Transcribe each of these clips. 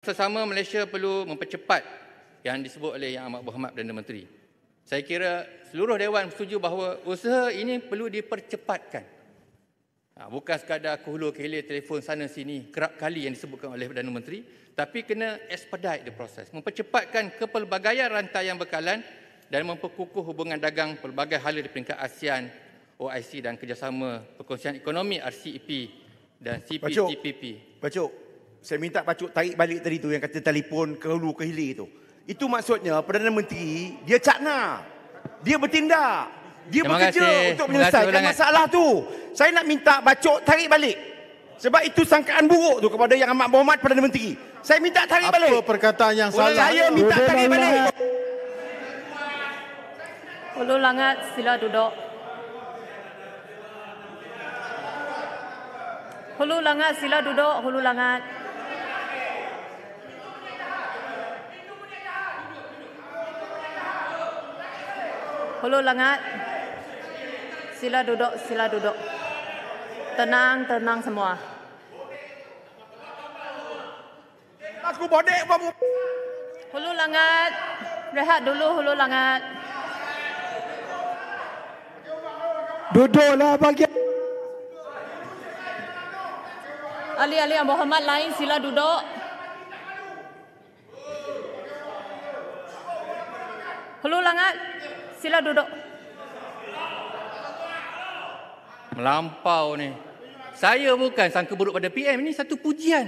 Sesama Malaysia perlu mempercepat yang disebut oleh Yang Amat Berhormat Perdana Menteri. Saya kira seluruh Dewan setuju bahawa usaha ini perlu dipercepatkan. Bukan sekadar ke hulu ke hilir telefon sana sini kerap kali yang disebutkan oleh Perdana Menteri, tapi kena expedite the process, mempercepatkan kepelbagaian rantai yang berkalan dan memperkukuh hubungan dagang pelbagai hala di peringkat ASEAN, OIC dan Kerjasama Perkongsian Ekonomi RCEP dan CPTPP. Bacuk, saya minta Bacuk tarik balik tadi tu yang kata telefon ke hulu ke hilir tu. Itu maksudnya Perdana Menteri dia cakna, dia bertindak. Dia bekerja untuk menyelesaikan masalah tu. Saya nak minta Bacuk tarik balik. Sebab itu sangkaan buruk tu kepada Yang Amat Berhormat Perdana Menteri. Saya minta tarik balik. Apa perkataan yang salah? Saya minta tarik balik. Hulu Langat, sila duduk. Hulu Langat, sila duduk. Hulu Langat. Hulu Langat. Sila duduk, sila duduk. Tenang, tenang semua. Aku bodek kamu. Hulu Langat. Rehat dulu Hulu Langat. Duduklah bagi. Ahli-ahli yang berhormat lain sila duduk. Hulu Langat. Sila duduk. Melampau ni. Saya bukan sangka buruk pada PM, ini satu pujian.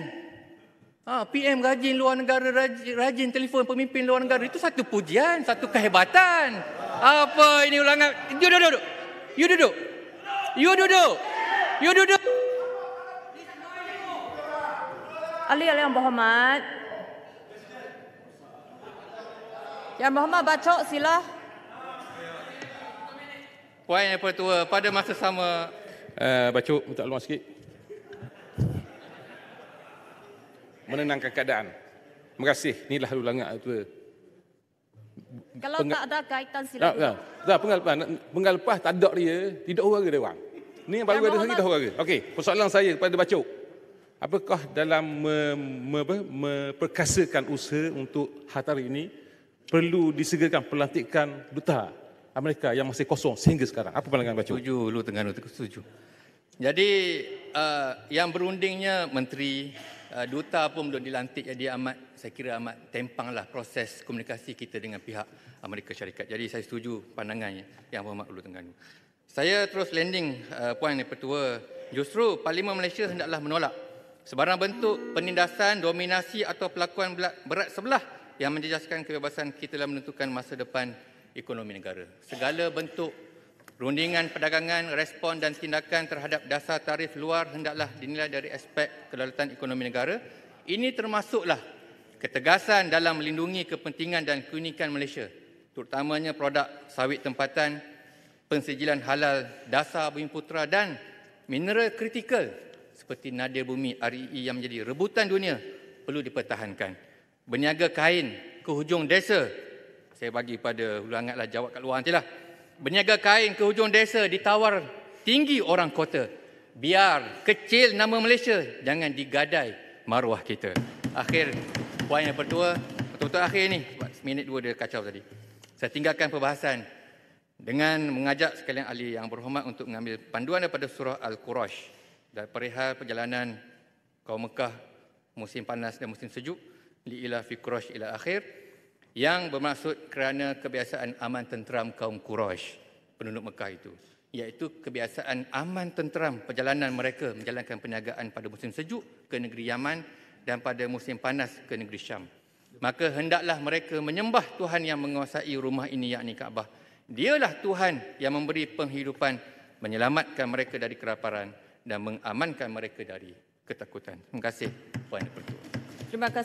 PM rajin luar negara, rajin telefon pemimpin luar negara, itu satu pujian, satu kehebatan. Apa ini ulangan? You duduk. You duduk. You duduk. You duduk. Ahli-ahli yang berhormat. Yang berhormat Bacuk sila. Puan Yang Pertua, pada masa sama Bacuk, minta luar sikit. Menenangkan keadaan. Terima kasih. Inilah Hulu Langat tu. Kalau tak ada kaitan sila duduk. Tak, penggal lepas tak ada dia, tidak orang dia orang. Ni yang baru ada hari dah orang. Okey, persoalan saya kepada Bacuk. Apakah dalam memperkasakan usaha untuk hari ini perlu disegerakan pelantikan duta Amerika yang masih kosong sehingga sekarang? Apa pandangan Bacuk? Setuju, Lu Terengganu setuju. Jadi yang berundingnya menteri, duta pun belum dilantik, jadi saya kira amat tempanglah proses komunikasi kita dengan pihak Amerika Syarikat. Jadi saya setuju pandangannya Yang Berhormat Lu Terengganu. Saya terus landing Puan Yang Pertua, justru Parlimen Malaysia hendaklah menolak sebarang bentuk penindasan, dominasi atau pelakuan berat sebelah yang menjejaskan kebebasan kita dalam menentukan masa depan ekonomi negara. Segala bentuk rundingan perdagangan, respon dan tindakan terhadap dasar tarif luar hendaklah dinilai dari aspek kedaulatan ekonomi negara. Ini termasuklah ketegasan dalam melindungi kepentingan dan keunikan Malaysia, terutamanya produk sawit tempatan, pensijilan halal, dasar bumi putera dan mineral kritikal seperti nadir bumi REE yang menjadi rebutan dunia perlu dipertahankan. Berniaga kain ke hujung desa, saya bagi pada Hulu Langatlah jawab kat luar nantilah. Berniaga kain ke hujung desa ditawar tinggi orang kota. Biar kecil nama Malaysia, jangan digadai maruah kita. Akhir, Puan Yang Pertua, betul-betul akhir ni, minit dua dia kacau tadi. Saya tinggalkan perbahasan dengan mengajak sekalian ahli yang berhormat untuk mengambil panduan daripada surah Al-Qurash dan perihal perjalanan kaum Mekah musim panas dan musim sejuk li'ila fi Qurash ila akhir, yang bermaksud kerana kebiasaan aman tenteram kaum Quraisy, penduduk Mekah itu, iaitu kebiasaan aman tenteram perjalanan mereka menjalankan perniagaan pada musim sejuk ke negeri Yaman dan pada musim panas ke negeri Syam. Maka hendaklah mereka menyembah Tuhan yang menguasai rumah ini, yakni Kaabah. Dialah Tuhan yang memberi penghidupan, menyelamatkan mereka dari kelaparan dan mengamankan mereka dari ketakutan. Terima kasih, Puan Yang Pertua. Terima kasih.